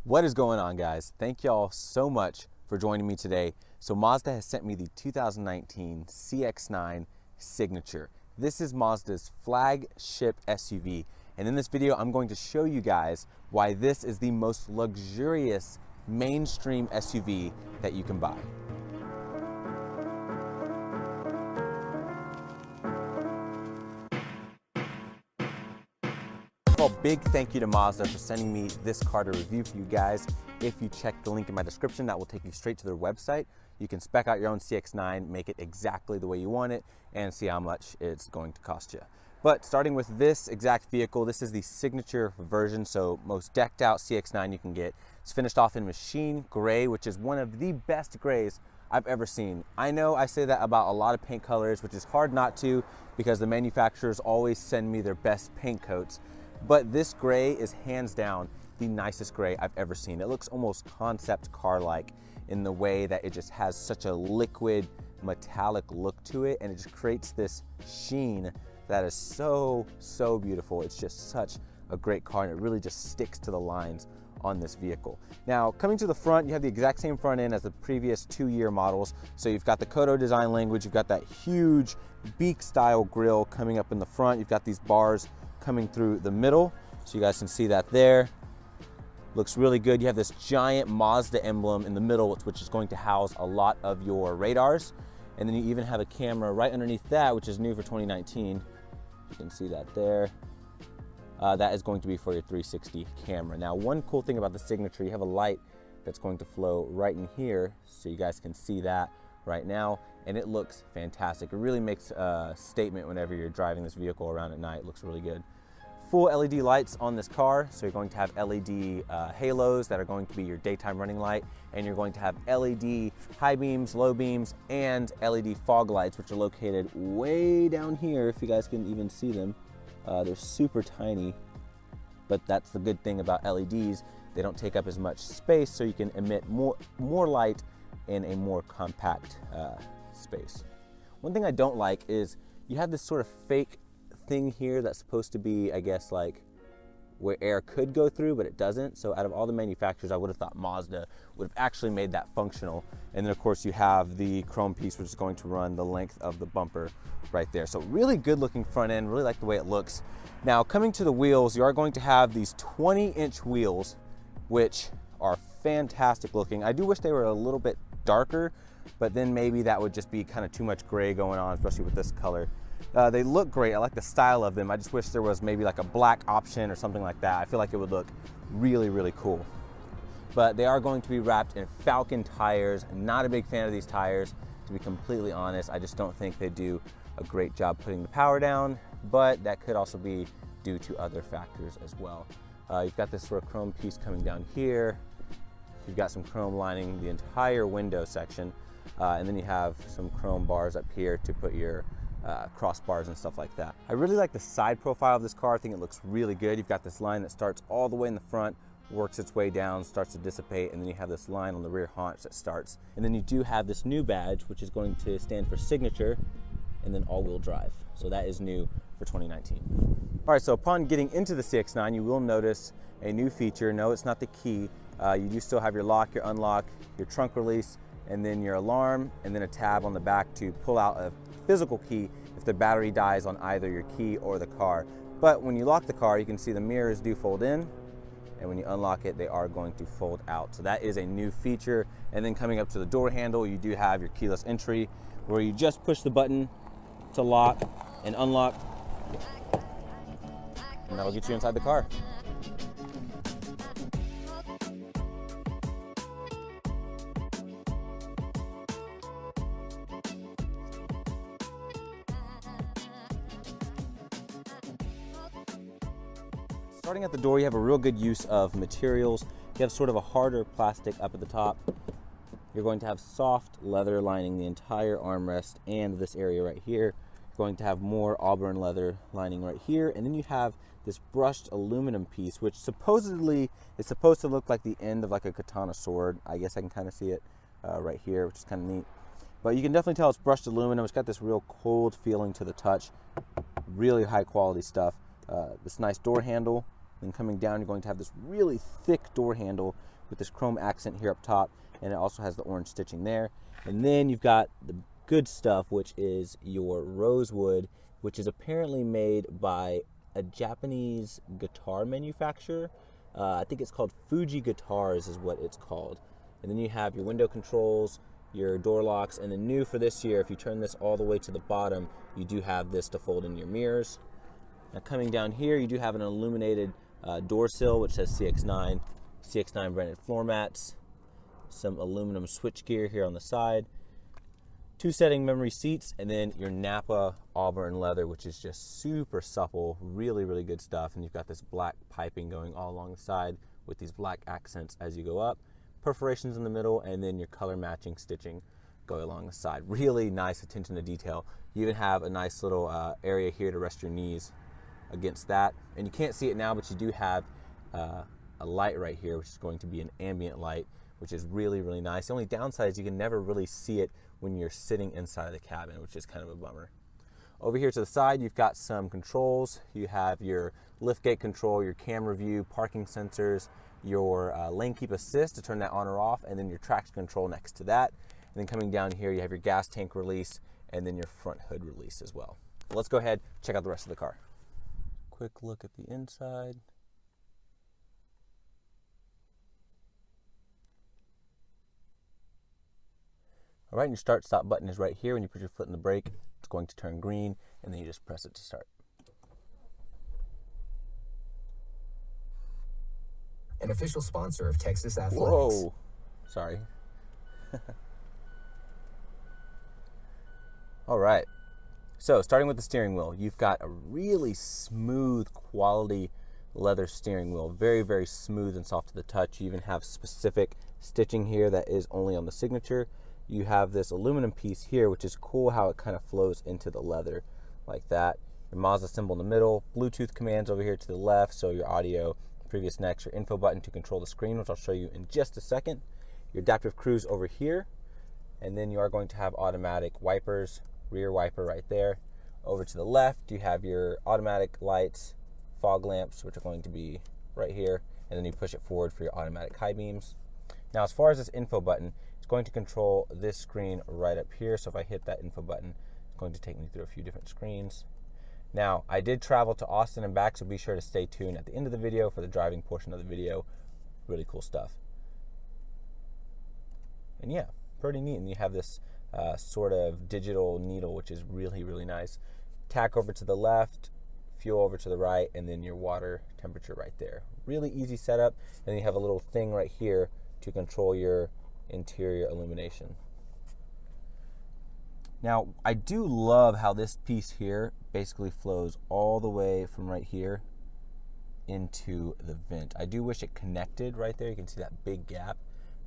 What is going on, guys? Thank y'all so much for joining me today. So Mazda has sent me the 2019 CX9 Signature. This is Mazda's flagship SUV, and in this video I'm going to show you guys why this is the most luxurious mainstream SUV that you can buy. Well, big thank you to Mazda for sending me this car to review for you guys. If you check the link in my description, that will take you straight to their website. You can spec out your own CX9, make it exactly the way you want it, and see how much it's going to cost you. But starting with this exact vehicle, this is the Signature version, so most decked out CX9 you can get. It's finished off in machine gray, which is one of the best grays I've ever seen. I know I say that about a lot of paint colors, which is hard not to because the manufacturers always send me their best paint coats. But this gray is hands down the nicest gray I've ever seen. It looks almost concept car-like in the way that it just has such a liquid metallic look to it, and it just creates this sheen that is so beautiful. It's just such a great car, and it really just sticks to the lines on this vehicle. Now, coming to the front, you have the exact same front end as the previous 2-year models. So you've got the Kodo design language, you've got that huge beak style grille coming up in the front, you've got these bars coming through the middle, so you guys can see that there. Looks really good. You have this giant Mazda emblem in the middle, which is going to house a lot of your radars, and then you even have a camera right underneath that, which is new for 2019. You can see that there. That is going to be for your 360 camera. Now, one cool thing about the Signature, you have a light that's going to flow right in here, so you guys can see that right now, and it looks fantastic. It really makes a statement whenever you're driving this vehicle around at night. It looks really good. Full LED lights on this car, so you're going to have LED halos that are going to be your daytime running light, and you're going to have LED high beams, low beams, and LED fog lights, which are located way down here, if you guys can even see them. They're super tiny, but that's the good thing about LEDs. They don't take up as much space, so you can emit more light in a more compact space. One thing I don't like is you have this sort of fake thing here that's supposed to be, I guess, like where air could go through, but it doesn't. So out of all the manufacturers, I would have thought Mazda would have actually made that functional. And then of course you have the chrome piece, which is going to run the length of the bumper right there. So really good looking front end, really like the way it looks. Now coming to the wheels, you are going to have these 20-inch wheels, which are fantastic looking. I do wish they were a little bit darker, but then maybe that would just be kind of too much gray going on, especially with this color. They look great. I like the style of them. I just wish there was maybe like a black option or something like that. I feel like it would look really cool. But they are going to be wrapped in Falcon tires. I'm not a big fan of these tires, to be completely honest. I just don't think they do a great job putting the power down, but that could also be due to other factors as well. You've got this sort of chrome piece coming down here. You've got some chrome lining the entire window section, and then you have some chrome bars up here to put your crossbars and stuff like that. I really like the side profile of this car. I think it looks really good. You've got this line that starts all the way in the front, works its way down, starts to dissipate, and then you have this line on the rear haunch that starts. And then you do have this new badge, which is going to stand for Signature, and then all-wheel drive. So that is new for 2019. All right, so upon getting into the CX9, you will notice a new feature. No, it's not the key. You do still have your lock, your unlock, your trunk release, and then your alarm, and then a tab on the back to pull out a physical key if the battery dies on either your key or the car. But when you lock the car, you can see the mirrors do fold in, and when you unlock it, they are going to fold out. So that is a new feature. And then coming up to the door handle, you do have your keyless entry, where you just push the button to lock and unlock, and that'll get you inside the car. Starting at the door, you have a real good use of materials. You have sort of a harder plastic up at the top. You're going to have soft leather lining the entire armrest and this area right here. You're going to have more auburn leather lining right here, and then you have this brushed aluminum piece, which supposedly is supposed to look like the end of like a katana sword. I guess I can kind of see it right here, which is kind of neat. But you can definitely tell it's brushed aluminum. It's got this real cold feeling to the touch. Really high quality stuff. This nice door handle. Then coming down, you're going to have this really thick door handle with this chrome accent here up top, and it also has the orange stitching there. And then you've got the good stuff, which is your rosewood, which is apparently made by a Japanese guitar manufacturer. I think it's called Fuji Guitars is what it's called. And then you have your window controls, your door locks, and then new for this year, if you turn this all the way to the bottom, you do have this to fold in your mirrors. Now coming down here, you do have an illuminated door sill, which says CX9, CX9 branded floor mats, some aluminum switchgear here on the side, 2 setting memory seats, and then your Napa Auburn leather, which is just super supple, really, really good stuff. And you've got this black piping going all along the side with these black accents as you go up, perforations in the middle, and then your color matching stitching going along the side. Really nice attention to detail. You even have a nice little area here to rest your knees against that. And you can't see it now, but you do have a light right here, which is going to be an ambient light, which is really, really nice. The only downside is you can never really see it when you're sitting inside of the cabin, which is kind of a bummer. Over here to the side, you've got some controls. You have your liftgate control, your camera view, parking sensors, your lane keep assist to turn that on or off, and then your traction control next to that. And then coming down here, you have your gas tank release, and then your front hood release as well. Let's go ahead, check out the rest of the car. Quick look at the inside. All right, and your start-stop button is right here. When you put your foot in the brake, it's going to turn green, and then you just press it to start. An official sponsor of Texas Athletics. Whoa, sorry. All right, so starting with the steering wheel, you've got a really smooth quality leather steering wheel. Very, very smooth and soft to the touch. You even have specific stitching here that is only on the signature. You have this aluminum piece here, which is cool how it kind of flows into the leather like that. Your Mazda symbol in the middle, Bluetooth commands over here to the left, so your audio, previous, next, your info button to control the screen, which I'll show you in just a second. Your adaptive cruise over here, and then you are going to have automatic wipers, rear wiper right there. Over to the left, you have your automatic lights, fog lamps, which are going to be right here, and then you push it forward for your automatic high beams. Now, as far as this info button, it's going to control this screen right up here. So if I hit that info button, it's going to take me through a few different screens. Now, I did travel to Austin and back, so be sure to stay tuned at the end of the video for the driving portion of the video. Really cool stuff. And yeah, pretty neat. And you have this sort of digital needle, which is really, really nice. Tack over to the left, fuel over to the right, and then your water temperature right there. Really easy setup. And then you have a little thing right here to control your interior illumination. Now, I do love how this piece here basically flows all the way from right here into the vent. I do wish it connected right there. You can see that big gap,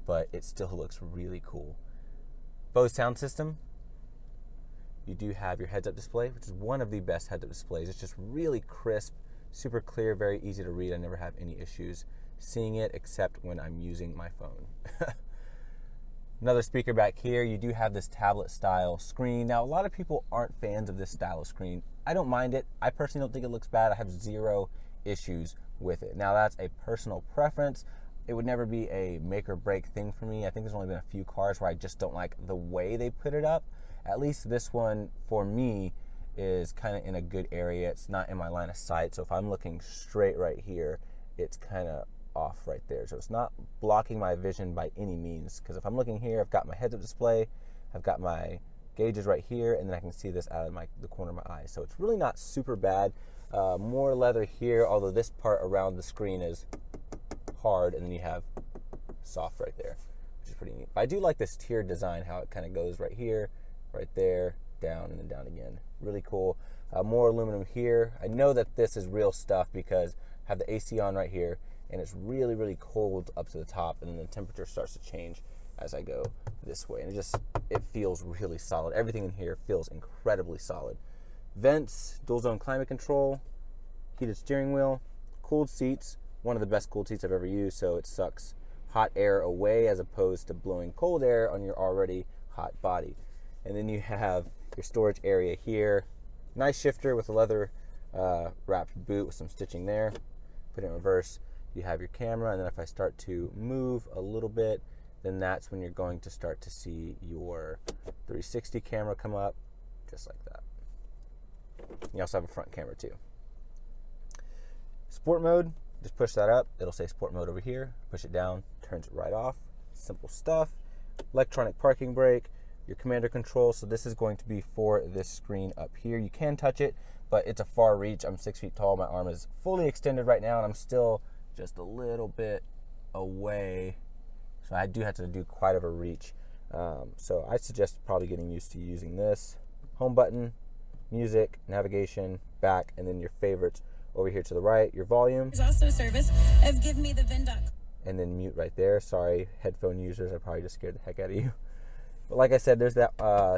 but it still looks really cool. Bose sound system. You do have your heads-up display, which is one of the best heads-up displays. It's just really crisp, super clear, very easy to read. I never have any issues seeing it except when I'm using my phone. Another speaker back here. You do have this tablet style screen. Now, a lot of people aren't fans of this style of screen. I don't mind it. I personally don't think it looks bad. I have zero issues with it. Now, that's a personal preference. It would never be a make or break thing for me. I think there's only been a few cars where I just don't like the way they put it up. At least this one, for me, is kind of in a good area. It's not in my line of sight. So if I'm looking straight right here, it's kind of off right there. So it's not blocking my vision by any means, because if I'm looking here, I've got my heads-up display, I've got my gauges right here, and then I can see this out of the corner of my eye. So it's really not super bad. More leather here, although this part around the screen is hard, and then you have soft right there, which is pretty neat. But I do like this tiered design, how it kind of goes right here, right there, down, and then down again. Really cool. More aluminum here. I know that this is real stuff because I have the AC on right here, and it's really, really cold up to the top, and then the temperature starts to change as I go this way. And it feels really solid. Everything in here feels incredibly solid. Vents, dual zone climate control, heated steering wheel, cooled seats, one of the best cooled seats I've ever used, so it sucks hot air away as opposed to blowing cold air on your already hot body. And then you have your storage area here. Nice shifter with a leather wrapped boot with some stitching there. Put it in reverse. you have your camera, and then if I start to move a little bit, then that's when you're going to start to see your 360 camera come up, just like that. You also have a front camera too. Sport mode, just push that up. It'll say sport mode over here. Push it down, turns it right off. Simple stuff. Electronic parking brake, your commander control. So this is going to be for this screen up here. You can touch it, but it's a far reach. I'm 6 feet tall. My arm is fully extended right now, and I'm still just a little bit away. So I do have to do quite of a reach. So I suggest probably getting used to using this. Home button, music, navigation, back, and then your favorites over here to the right, your volume. There's also a service of give me the VIN.com. And then mute right there. Sorry, headphone users, I probably just scared the heck out of you. But like I said, there's that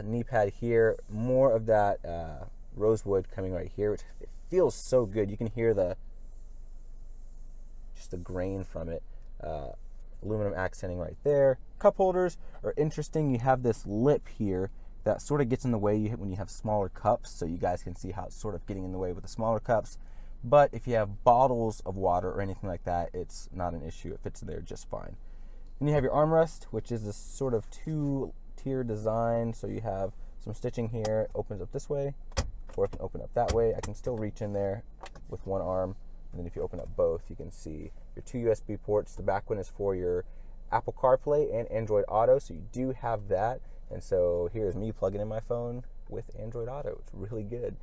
knee pad here. More of that rosewood coming right here, which it feels so good. You can hear just the grain from it. Aluminum accenting right there. Cup holders are interesting. You have this lip here that sort of gets in the way when you have smaller cups, so you guys can see how it's sort of getting in the way with the smaller cups. But if you have bottles of water or anything like that, it's not an issue. It fits in there just fine. Then you have your armrest, which is this sort of two-tier design. So you have some stitching here. It opens up this way, or it can open up that way. I can still reach in there with one arm. And then if you open up both, you can see your 2 USB ports. The back one is for your Apple CarPlay and Android Auto, so you do have that. And so here's me plugging in my phone with Android Auto. It's really good.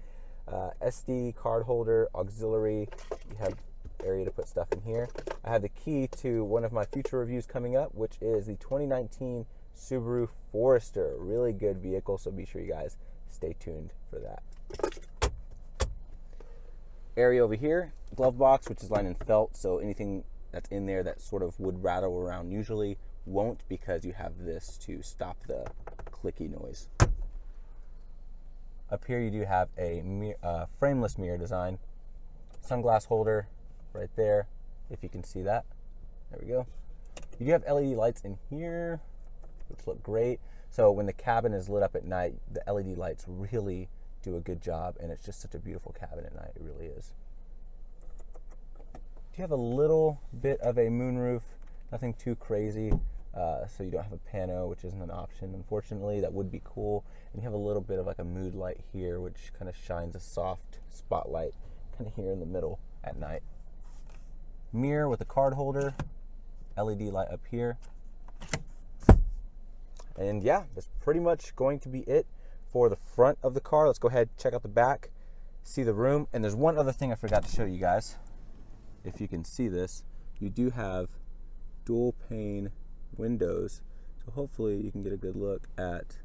SD card holder, auxiliary. You have area to put stuff in here. I have the key to one of my future reviews coming up, which is the 2019 Subaru Forester. Really good vehicle, so be sure you guys stay tuned for that. Area over here, glove box, which is lined in felt, so anything that's in there that sort of would rattle around usually won't, because you have this to stop the clicky noise. Up here you do have a frameless mirror design. Sunglass holder right there, if you can see that. There we go. You do have LED lights in here, which look great. So when the cabin is lit up at night, the LED lights really do a good job, and it's just such a beautiful cabin at night. It really is. You have a little bit of a moonroof, nothing too crazy, so you don't have a pano, which isn't an option, unfortunately. That would be cool. And you have a little bit of like a mood light here, which kind of shines a soft spotlight kind of here in the middle at night. Mirror with a card holder, LED light up here. And yeah, that's pretty much going to be it for the front of the car. Let's go ahead, check out the back, see the room. And there's one other thing I forgot to show you guys. If you can see this, you do have dual pane windows. So hopefully you can get a good look at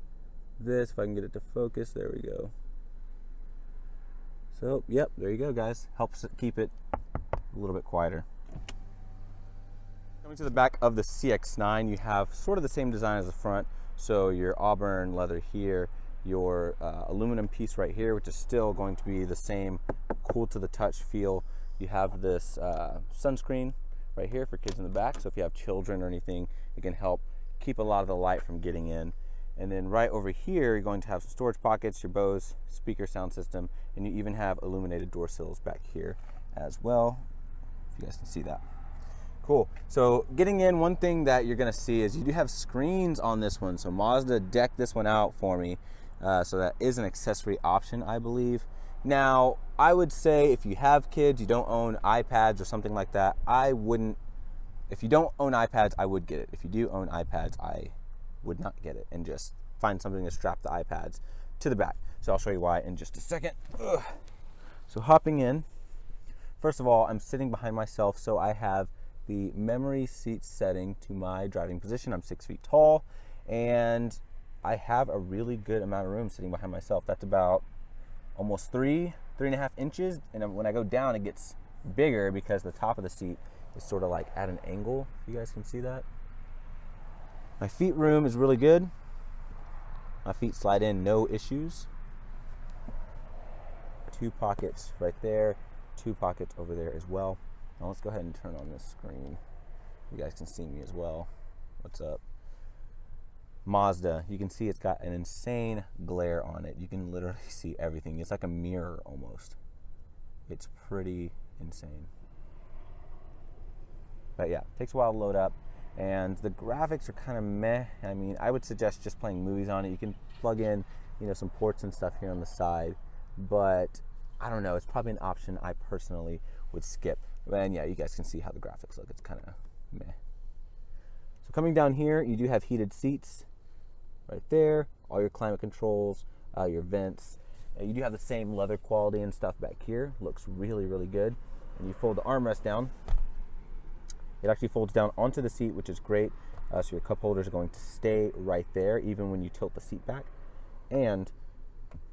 this. If I can get it to focus, there we go. So, yep, there you go, guys. Helps keep it a little bit quieter. Coming to the back of the CX9, you have sort of the same design as the front. So your auburn leather here, your aluminum piece right here, which is still going to be the same cool to the touch feel. You have this sunscreen right here for kids in the back, so if you have children or anything, it can help keep a lot of the light from getting in. And then right over here, you're going to have some storage pockets, your Bose speaker sound system, and you even have illuminated door sills back here as well, if you guys can see that. Cool. So getting in, one thing that you're gonna see is you do have screens on this one. So Mazda decked this one out for me. So that is an accessory option, I believe. Now, I would say if you have kids, you don't own iPads or something like that, I wouldn't. If you don't own iPads, I would get it. If you do own iPads, I would not get it, and just find something to strap the iPads to the back. So I'll show you why in just a second. Ugh. So hopping in, first of all, I'm sitting behind myself, so I have the memory seat setting to my driving position. I'm 6 feet tall, and I have a really good amount of room sitting behind myself. That's about almost 3.5 inches, and when I go down, it gets bigger because the top of the seat is sort of like at an angle, if you guys can see that. My feet room is really good. My feet slide in, no issues. 2 pockets right there, 2 pockets over there as well. Now let's go ahead and turn on this screen. You guys can see me as well. What's up? Mazda, you can see it's got an insane glare on it. You can literally see everything. It's like a mirror almost. It's pretty insane. But yeah, takes a while to load up. And the graphics are kind of meh. I mean, I would suggest just playing movies on it. You can plug in, you know, some ports and stuff here on the side, but I don't know, it's probably an option I personally would skip. And yeah, you guys can see how the graphics look. It's kind of meh. So coming down here, you do have heated seats right there, all your climate controls, your vents. You do have the same leather quality and stuff back here. Looks really, really good. And you fold the armrest down. It actually folds down onto the seat, which is great. So your cup holders are going to stay right there, even when you tilt the seat back. And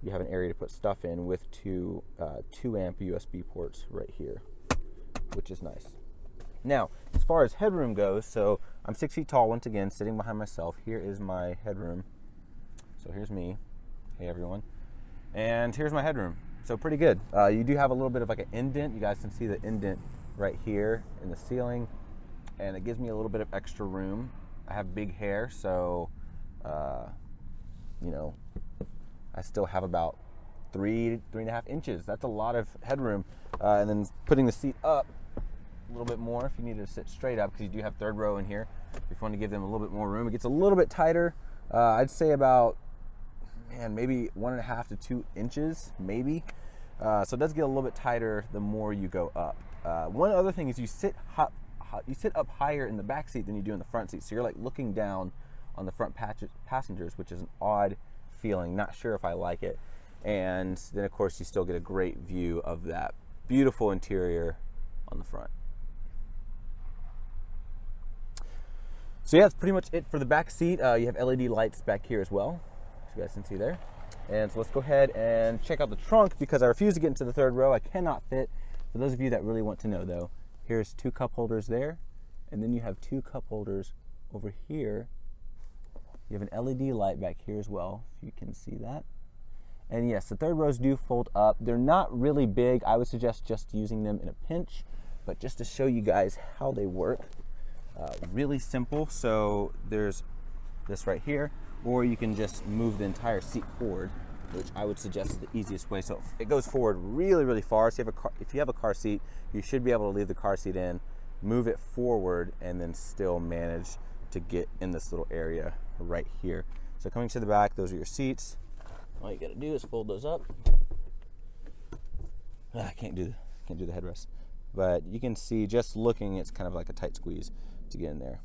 you have an area to put stuff in with two 2-amp USB ports right here, which is nice. Now, as far as headroom goes, so I'm 6 feet tall once again, sitting behind myself. Here is my headroom. So here's me. Hey everyone. And here's my headroom. So pretty good. You do have a little bit of like an indent. You guys can see the indent right here in the ceiling. And it gives me a little bit of extra room. I have big hair, so you know, I still have about 3.5 inches. That's a lot of headroom. And then putting the seat up a little bit more if you need to sit straight up, because you do have third row in here. If you want to give them a little bit more room, it gets a little bit tighter. I'd say about, man, maybe 1.5 to 2 inches, maybe. So it does get a little bit tighter the more you go up. One other thing is you sit up higher in the back seat than you do in the front seat. So you're like looking down on the front passengers, which is an odd feeling. Not sure if I like it. And then of course you still get a great view of that beautiful interior on the front. So yeah, that's pretty much it for the back seat. You have LED lights back here as well, as you guys can see there. And so let's go ahead and check out the trunk, because I refuse to get into the third row. I cannot fit. For those of you that really want to know though, here's 2 cup holders there, and then you have 2 cup holders over here. You have an LED light back here as well, if you can see that. And yes, the third rows do fold up. They're not really big. I would suggest just using them in a pinch, but just to show you guys how they work, really simple. So there's this right here, or you can just move the entire seat forward, which I would suggest is the easiest way. So it goes forward really, really far. So if you have a car seat, you should be able to leave the car seat in, move it forward, and then still manage to get in this little area right here. So coming to the back, those are your seats. All you gotta do is fold those up. I can't do the headrest, but you can see just looking, it's kind of like a tight squeeze to get in there.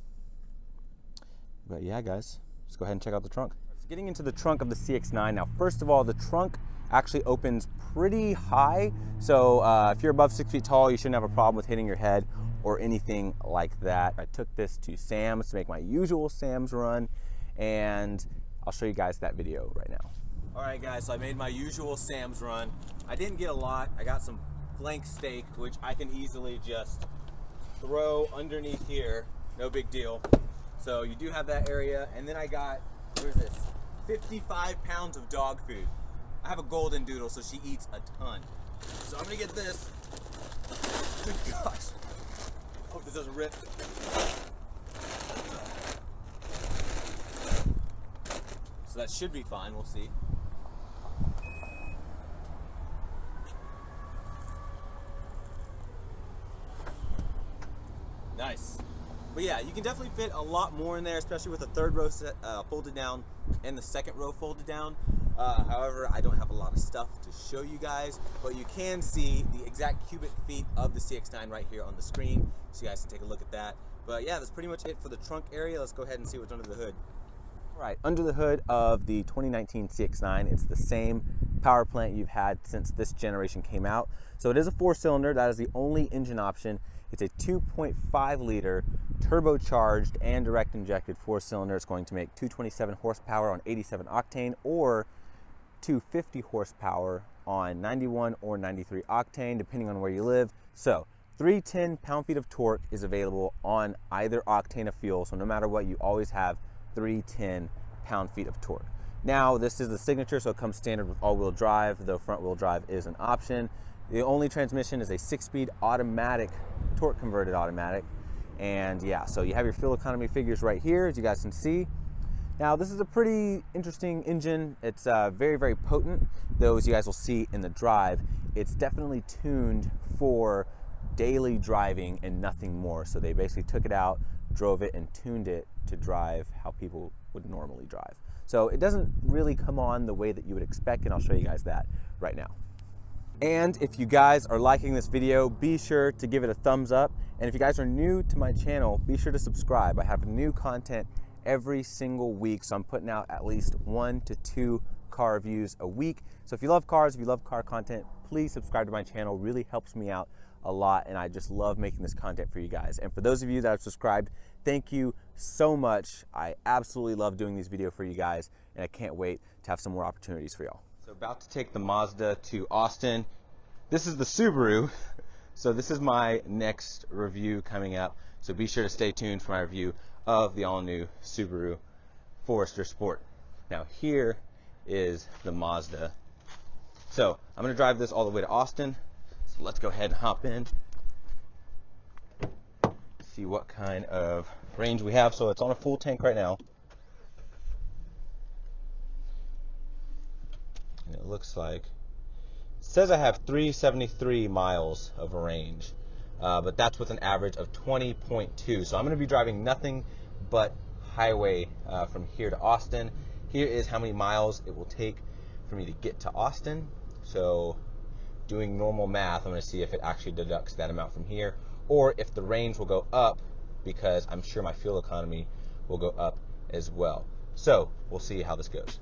But yeah, guys, let's go ahead and check out the trunk. So getting into the trunk of the CX9. Now, first of all, the trunk actually opens pretty high. So if you're above 6 feet tall, you shouldn't have a problem with hitting your head or anything like that. I took this to Sam's to make my usual Sam's run, and I'll show you guys that video right now. All right, guys, so I made my usual Sam's run. I didn't get a lot. I got some flank steak, which I can easily just throw underneath here. No big deal. So you do have that area. And then I got, where's this? 55 pounds of dog food. I have a golden doodle, so she eats a ton. So I'm gonna get this. Good gosh. Hope this doesn't rip. So that should be fine, we'll see. Nice. But yeah, you can definitely fit a lot more in there, especially with the third row folded down and the second row folded down. However, I don't have a lot of stuff to show you guys, but you can see the exact cubic feet of the CX9 right here on the screen, so you guys can take a look at that. But yeah, that's pretty much it for the trunk area. Let's go ahead and see what's under the hood. All right, under the hood of the 2019 CX9, it's the same power plant you've had since this generation came out. So it is a 4-cylinder. That is the only engine option. It's a 2.5 liter turbocharged and direct injected 4-cylinder. It's going to make 227 horsepower on 87 octane or 250 horsepower on 91 or 93 octane, depending on where you live. So 310 pound-feet of torque is available on either octane of fuel. So no matter what, you always have 310 pound-feet of torque. Now, this is the signature, so it comes standard with all-wheel drive, though front-wheel drive is an option. The only transmission is a 6-speed automatic, torque-converted automatic. And yeah, so you have your fuel economy figures right here, as you guys can see. Now, this is a pretty interesting engine. It's very, very potent, though as you guys will see in the drive, it's definitely tuned for daily driving and nothing more. So they basically took it out, drove it, and tuned it to drive how people would normally drive. So it doesn't really come on the way that you would expect, and I'll show you guys that right now. And if you guys are liking this video, be sure to give it a thumbs up. And if you guys are new to my channel, be sure to subscribe. I have new content every single week, so I'm putting out at least 1 to 2 car reviews a week. So if you love cars, if you love car content, please subscribe to my channel. It really helps me out a lot, and I just love making this content for you guys. And for those of you that have subscribed, thank you so much. I absolutely love doing these videos for you guys, and I can't wait to have some more opportunities for y'all. So about to take the Mazda to Austin. This is the Subaru. So this is my next review coming up. So be sure to stay tuned for my review of the all-new Subaru Forester Sport. Now here is the Mazda. So I'm gonna drive this all the way to Austin. So let's go ahead and hop in. See what kind of range we have. So it's on a full tank right now. And it looks like, it says I have 373 miles of range, but that's with an average of 20.2. So I'm going to be driving nothing but highway from here to Austin. Here is how many miles it will take for me to get to Austin. So doing normal math, I'm going to see if it actually deducts that amount from here, or if the range will go up, because I'm sure my fuel economy will go up as well. So we'll see how this goes.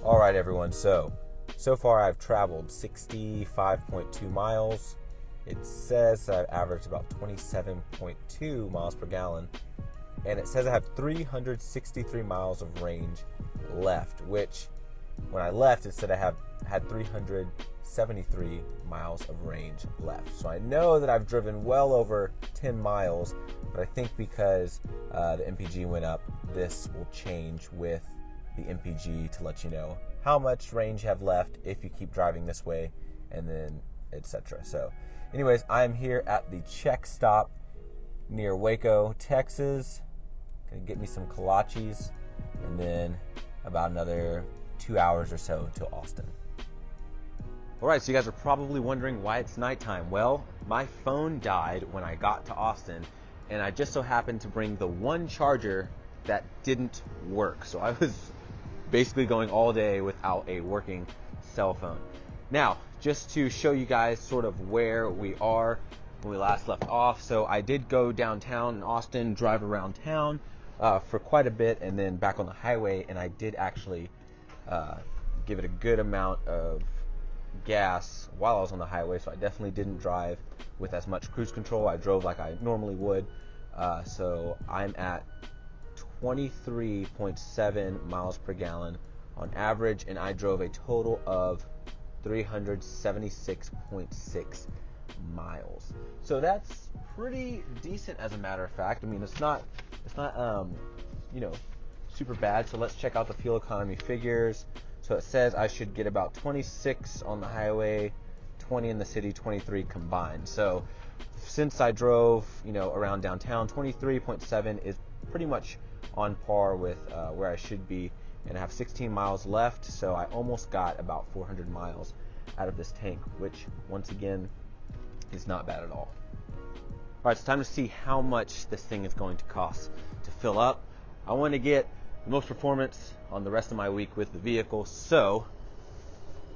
All right, everyone, so far I've traveled 65.2 miles. It says I've averaged about 27.2 miles per gallon, and it says I have 363 miles of range left, which when I left it said I had 373 miles of range left. So I know that I've driven well over 10 miles, but I think because the MPG went up, this will change with the MPG to let you know how much range you have left if you keep driving this way, and then etc. So anyways, I'm here at the check stop near Waco, Texas. Gonna get me some kolaches, and then about another 2 hours or so to Austin. All right, so you guys are probably wondering why it's nighttime. Well, my phone died when I got to Austin, and I just so happened to bring the one charger that didn't work. So I was basically going all day without a working cell phone. Now, just to show you guys sort of where we are when we last left off. So I did go downtown in Austin, drive around town for quite a bit, and then back on the highway, and I did actually give it a good amount of gas while I was on the highway. So I definitely didn't drive with as much cruise control. I drove like I normally would. So I'm at 23.7 miles per gallon on average, and I drove a total of 376.6 miles. So that's pretty decent, as a matter of fact. I mean, it's not you know, super bad. So let's check out the fuel economy figures. So it says I should get about 26 on the highway, 20 in the city, 23 combined. So since I drove, you know, around downtown, 23.7 is pretty much on par with where I should be, and I have 16 miles left, so I almost got about 400 miles out of this tank, which once again is not bad at all. All right, it's time to see how much this thing is going to cost to fill up. I want to get the most performance on the rest of my week with the vehicle, so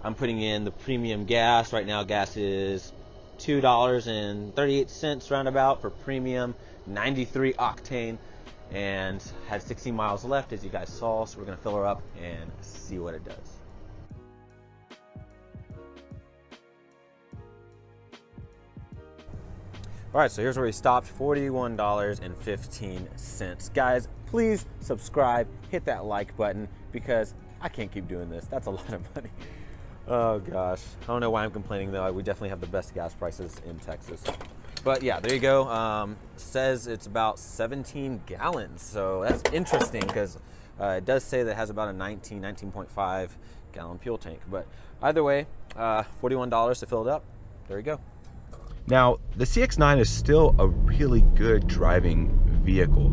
I'm putting in the premium gas. Right now gas is $2.38 roundabout for premium, 93 octane, and had 16 miles left, as you guys saw. So we're gonna fill her up and see what it does. All right, so here's where we stopped, $41.15. Guys, please subscribe, hit that like button, because I can't keep doing this. That's a lot of money. Oh gosh, I don't know why I'm complaining though. We definitely have the best gas prices in Texas. But yeah, there you go. Says it's about 17 gallons. So that's interesting, because It does say that it has about a 19.5 gallon fuel tank, but either way, $41 to fill it up. There you go. Now, the CX9 is still a really good driving vehicle.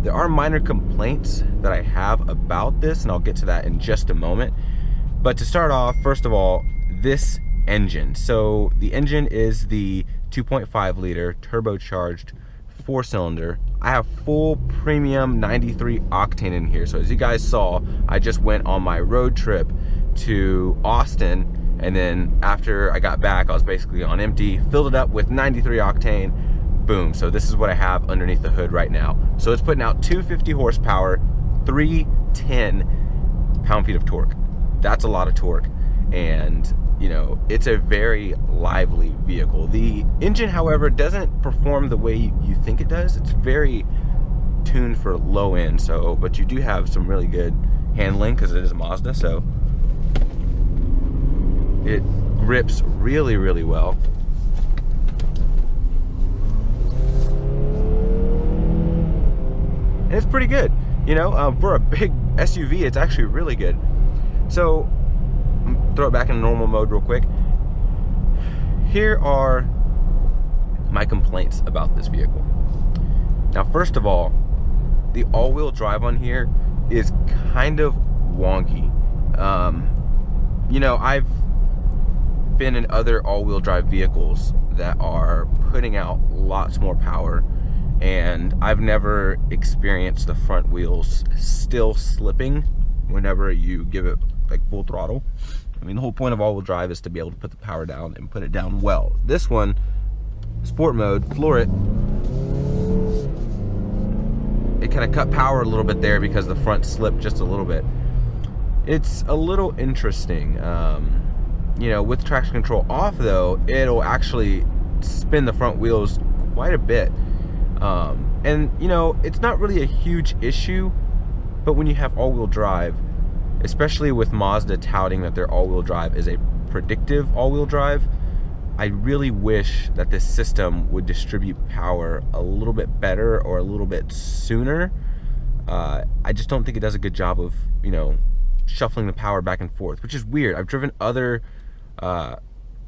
There are minor complaints that I have about this, and I'll get to that in just a moment. But to start off, first of all, this engine. So the engine is the 2.5 liter turbocharged 4-cylinder. I have full premium 93 octane in here. So as you guys saw, I just went on my road trip to Austin, and then after I got back, I was basically on empty, filled it up with 93 octane, boom. So this is what I have underneath the hood right now. So it's putting out 250 horsepower, 310 pound-feet of torque. That's a lot of torque, and you know, it's a very lively vehicle. The engine, however, doesn't perform the way you think it does. It's very tuned for low end, so, but you do have some really good handling because it is a Mazda, so it grips really, really well. And it's pretty good, you know, for a big SUV, it's actually really good. So, throw it back in normal mode real quick. Here are my complaints about this vehicle. Now, first of all, the all-wheel drive on here is kind of wonky. You know, I've been in other all-wheel drive vehicles that are putting out lots more power, and I've never experienced the front wheels still slipping whenever you give it like full throttle. I mean, the whole point of all-wheel drive is to be able to put the power down and put it down well. This one, sport mode, floor it. It kind of cut power a little bit there because the front slipped just a little bit. It's a little interesting. You know, with traction control off though, it'll actually spin the front wheels quite a bit. And you know, it's not really a huge issue, but when you have all-wheel drive, especially with Mazda touting that their all-wheel drive is a predictive all-wheel drive, I really wish that this system would distribute power a little bit better or a little bit sooner. I just don't think it does a good job of, you know, shuffling the power back and forth, which is weird. I've driven other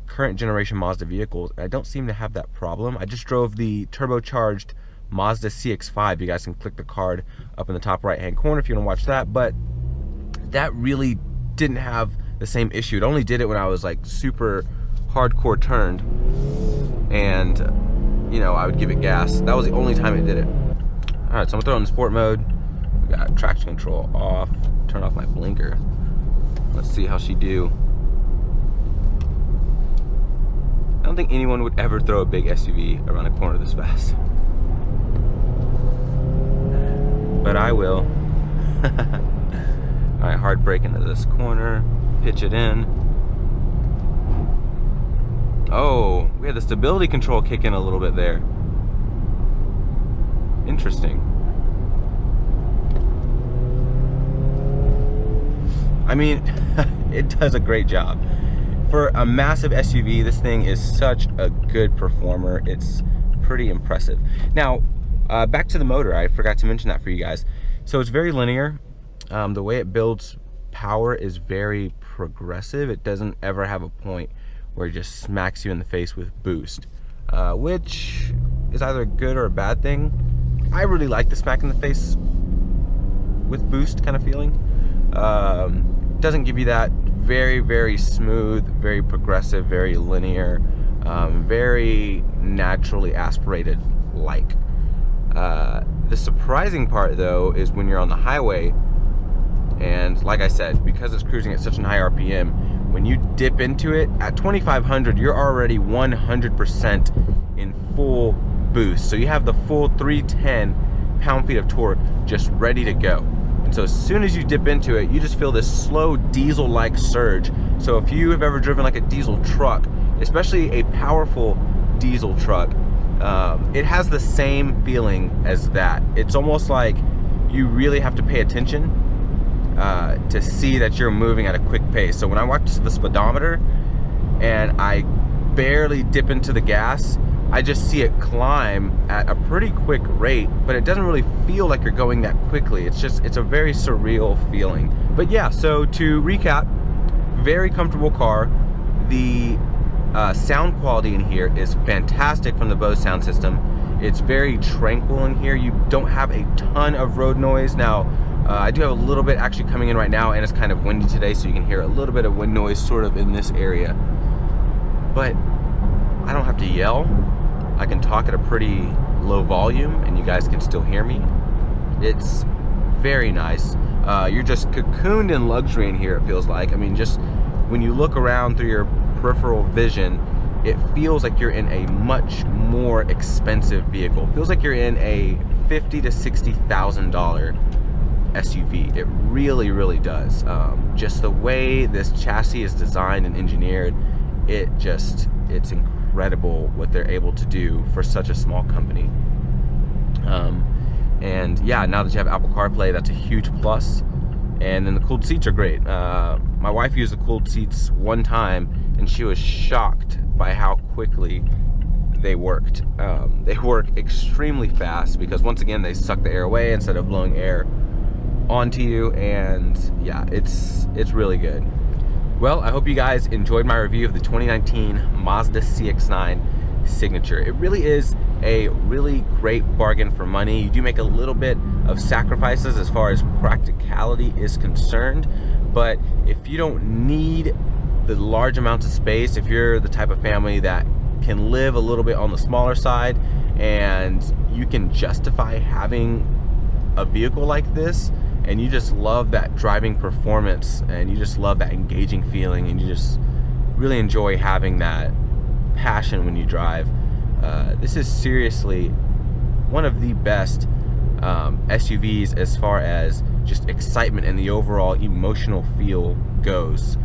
current generation Mazda vehicles, and I don't seem to have that problem. I just drove the turbocharged Mazda CX9. You guys can click the card up in the top right hand corner if you want to watch that, but that really didn't have the same issue. It only did it when I was like super hardcore turned, and you know, I would give it gas. That was the only time it did it. All right, so I'm gonna throw it in sport mode. We got traction control off. Turn off my blinker. Let's see how she do. I don't think anyone would ever throw a big SUV around a corner this fast, but I will. All right, hard brake into this corner, pitch it in. Oh, we had the stability control kick in a little bit there. Interesting. I mean, it does a great job. For a massive SUV, this thing is such a good performer. It's pretty impressive. Now, back to the motor. I forgot to mention that for you guys. So it's very linear. The way it builds power is very progressive. It doesn't ever have a point where it just smacks you in the face with boost, which is either a good or a bad thing. I really like the smack in the face with boost kind of feeling. It doesn't give you that very, very smooth, very progressive, very linear, very naturally aspirated like. The surprising part though is when you're on the highway, and like I said, because it's cruising at such a high RPM, when you dip into it at 2500, you're already 100% in full boost. So you have the full 310 pound-feet of torque just ready to go. And so as soon as you dip into it, you just feel this slow diesel-like surge. So if you have ever driven like a diesel truck, especially a powerful diesel truck, it has the same feeling as that. It's almost like you really have to pay attention to see that you're moving at a quick pace. So when I watch the speedometer and I barely dip into the gas, I just see it climb at a pretty quick rate, but it doesn't really feel like you're going that quickly. It's a very surreal feeling. But yeah, so to recap, very comfortable car. The sound quality in here is fantastic from the Bose sound system. It's very tranquil in here. You don't have a ton of road noise. Now, I do have a little bit actually coming in right now, and it's kind of windy today, so you can hear a little bit of wind noise sort of in this area. But I don't have to yell. I can talk at a pretty low volume, and you guys can still hear me. It's very nice. You're just cocooned in luxury in here, it feels like. I mean, just when you look around through your peripheral vision, it feels like you're in a much more expensive vehicle. It feels like you're in a $50,000 to $60,000 SUV. It really, really does. Just the way this chassis is designed and engineered, it's incredible what they're able to do for such a small company. And yeah, now that you have Apple CarPlay, that's a huge plus. And then the cooled seats are great. My wife used the cooled seats one time, and she was shocked by how quickly they worked. They work extremely fast because, once again, they suck the air away instead of blowing air onto you. And yeah, it's really good. Well, I hope you guys enjoyed my review of the 2019 Mazda CX9 Signature. It really is a really great bargain for money. You do make a little bit of sacrifices as far as practicality is concerned, but if you don't need the large amounts of space, if you're the type of family that can live a little bit on the smaller side and you can justify having a vehicle like this, and you just love that driving performance, and you just love that engaging feeling, and you just really enjoy having that passion when you drive, this is seriously one of the best SUVs as far as just excitement and the overall emotional feel goes.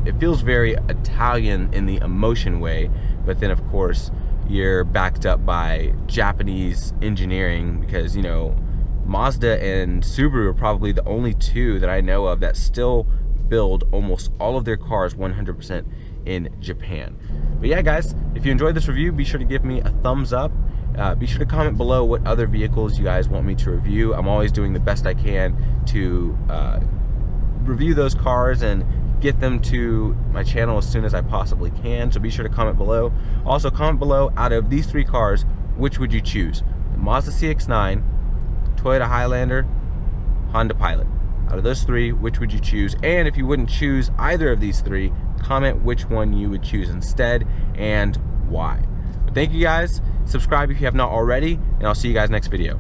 It feels very Italian in the emotion way, but then of course you're backed up by Japanese engineering, because, you know, Mazda and Subaru are probably the only two that I know of that still build almost all of their cars 100% in Japan. But yeah, guys, if you enjoyed this review, be sure to give me a thumbs up. Be sure to comment below what other vehicles you guys want me to review. I'm always doing the best I can to review those cars and get them to my channel as soon as I possibly can, so be sure to comment below. Also, comment below, out of these three cars, which would you choose? The Mazda CX-9, Toyota Highlander, Honda Pilot. Out of those three, which would you choose? And if you wouldn't choose either of these three, comment which one you would choose instead and why. But thank you guys. Subscribe if you have not already, and I'll see you guys next video.